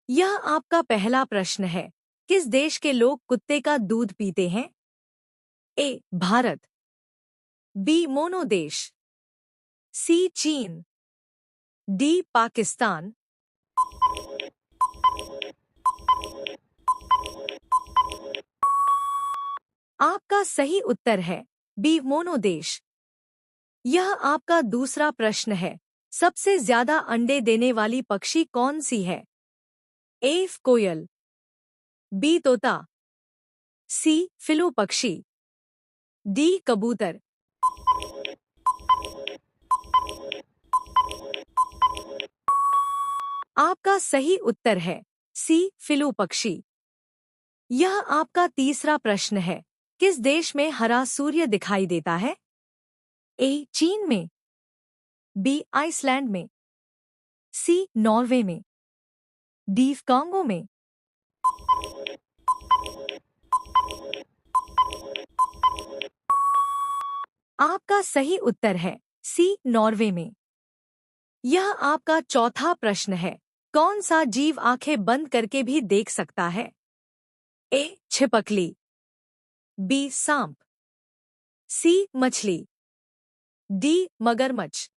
यह आपका पहला प्रश्न है। किस देश के लोग कुत्ते का दूध पीते हैं? ए. भारत। बी. मोनो देश। सी. चीन। डी. पाकिस्तान। आपका सही उत्तर है बी. मोनो देश। यह आपका दूसरा प्रश्न है। सबसे ज्यादा अंडे देने वाली पक्षी कौन सी है? ए. कोयल। बी. तोता। सी. फिलो पक्षी। डी. कबूतर। आपका सही उत्तर है सी. फिलो पक्षी। यह आपका तीसरा प्रश्न है। किस देश में हरा सूर्य दिखाई देता है? ए. चीन में। बी. आइसलैंड में। सी. नॉर्वे में। डी. कांगो में। आपका सही उत्तर है सी. नॉर्वे में। यह आपका चौथा प्रश्न है। कौन सा जीव आंखें बंद करके भी देख सकता है? ए. छिपकली। बी. सांप। सी. मछली। डी. मगरमच्छ।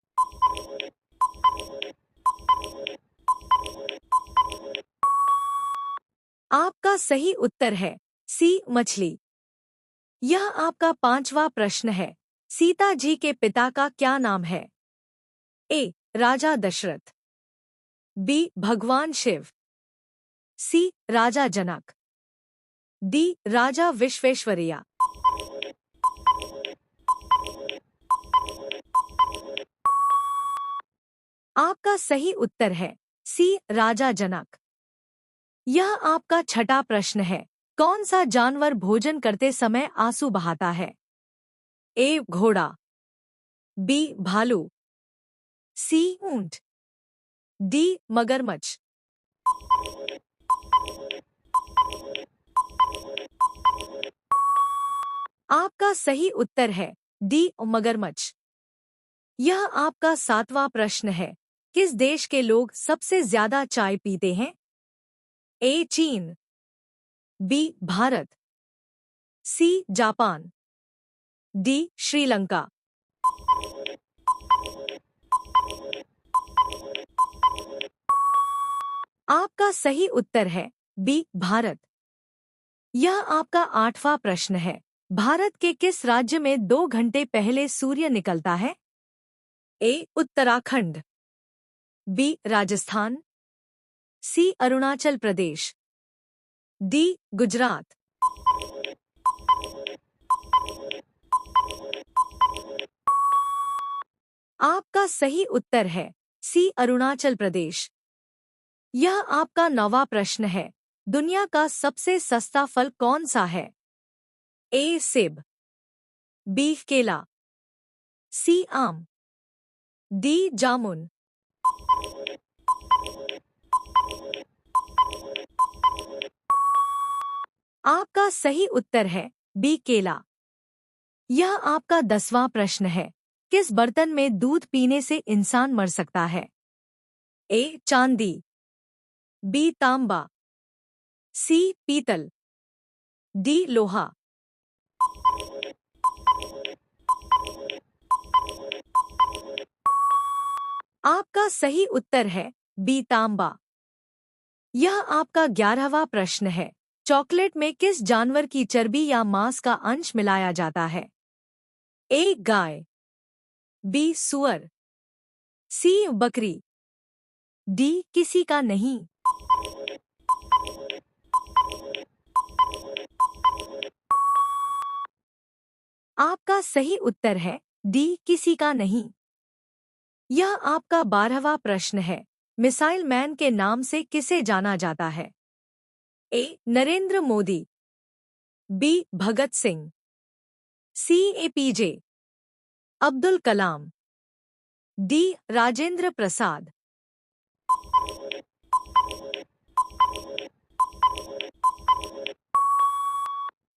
आपका सही उत्तर है सी. मछली। यह आपका पांचवा प्रश्न है। सीता जी के पिता का क्या नाम है? ए. राजा दशरथ। बी. भगवान शिव। सी. राजा जनक। डी. राजा विश्वेश्वरैया। आपका सही उत्तर है सी. राजा जनक। यह आपका छठा प्रश्न है। कौन सा जानवर भोजन करते समय आंसू बहाता है? ए. घोड़ा। बी. भालू। सी. ऊंट। डी. मगरमच्छ। आपका सही उत्तर है डी. मगरमच्छ। यह आपका सातवां प्रश्न है। किस देश के लोग सबसे ज्यादा चाय पीते हैं? ए. चीन। बी. भारत। सी. जापान। डी. श्रीलंका। आपका सही उत्तर है बी. भारत। यह आपका आठवां प्रश्न है। भारत के किस राज्य में 2 घंटे पहले सूर्य निकलता है? ए. उत्तराखंड। बी. राजस्थान। सी. अरुणाचल प्रदेश। डी. गुजरात। आपका सही उत्तर है सी. अरुणाचल प्रदेश। यह आपका नौवां प्रश्न है। दुनिया का सबसे सस्ता फल कौन सा है? ए. सेब। बी. केला। सी. आम। डी. जामुन। आपका सही उत्तर है बी. केला। यह आपका 10वां प्रश्न है। किस बर्तन में दूध पीने से इंसान मर सकता है? ए. चांदी। बी. तांबा। सी. पीतल। डी. लोहा। आपका सही उत्तर है बी. तांबा। यह आपका 11वां प्रश्न है। चॉकलेट में किस जानवर की चर्बी या मांस का अंश मिलाया जाता है? ए. गाय। बी. सुअर। सी. बकरी। डी. किसी का नहीं। आपका सही उत्तर है डी. किसी का नहीं। यह आपका 12वां प्रश्न है। मिसाइल मैन के नाम से किसे जाना जाता है? ए. नरेंद्र मोदी। बी. भगत सिंह। सी. एपीजे अब्दुल कलाम। डी. राजेंद्र प्रसाद।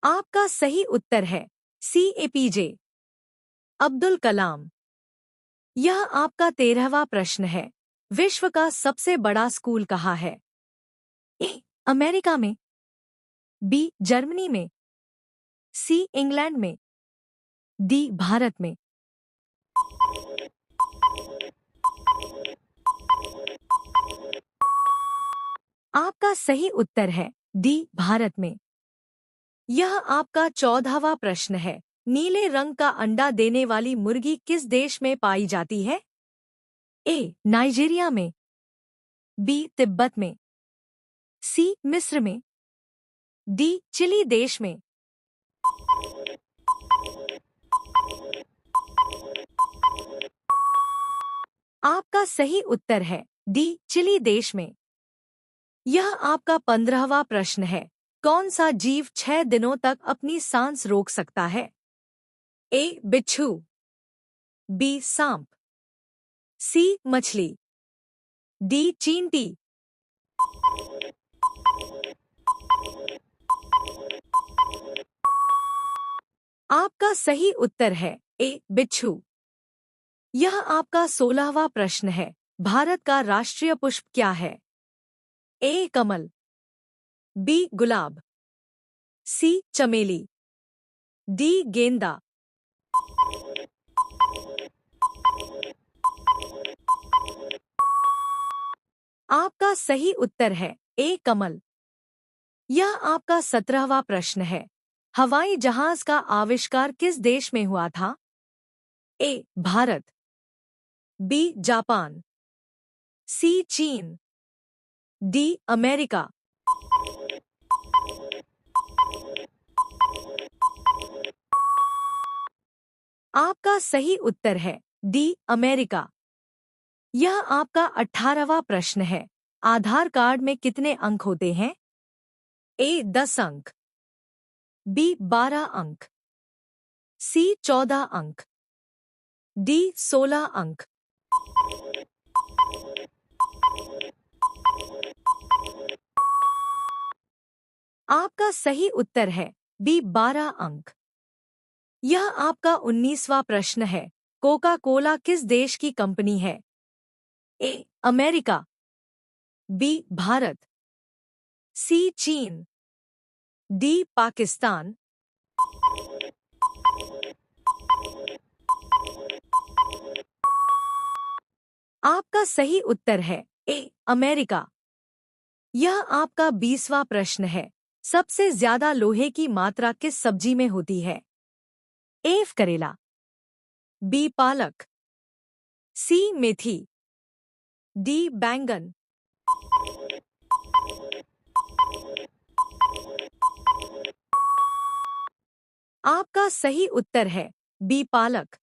आपका सही उत्तर है सी. एपीजे अब्दुल कलाम। यह आपका 13वां प्रश्न है। विश्व का सबसे बड़ा स्कूल कहाँ है? अमेरिका में, बी जर्मनी में, सी इंग्लैंड में, डी भारत में। आपका सही उत्तर है डी भारत में। यह आपका 14वां प्रश्न है। नीले रंग का अंडा देने वाली मुर्गी किस देश में पाई जाती है? ए नाइजीरिया में, बी तिब्बत में, सी मिस्र में, डी चिली देश में। आपका सही उत्तर है डी चिली देश में। यह आपका 15वां प्रश्न है। कौन सा जीव 6 दिनों तक अपनी सांस रोक सकता है? ए बिच्छू, बी सांप, सी मछली, डी चींटी। आपका सही उत्तर है ए बिच्छू। यह आपका 16वां प्रश्न है। भारत का राष्ट्रीय पुष्प क्या है? ए कमल, बी गुलाब, सी चमेली, डी गेंदा। आपका सही उत्तर है ए कमल। यह आपका 17वां प्रश्न है। हवाई जहाज का आविष्कार किस देश में हुआ था? ए भारत, बी जापान, सी चीन, डी अमेरिका। आपका सही उत्तर है डी अमेरिका। यह आपका 18वां प्रश्न है। आधार कार्ड में कितने अंक होते हैं? ए 10 अंक, बी 12 अंक, सी 14 अंक, डी 16 अंक। आपका सही उत्तर है बी 12 अंक। यह आपका 19वां प्रश्न है। कोका कोला किस देश की कंपनी है? ए अमेरिका, बी भारत, सी चीन, डी पाकिस्तान। आपका सही उत्तर है ए अमेरिका। यह आपका 20वां प्रश्न है। सबसे ज्यादा लोहे की मात्रा किस सब्जी में होती है? ए करेला, बी पालक, सी मेथी, डी बैंगन। आपका सही उत्तर है बी पालक।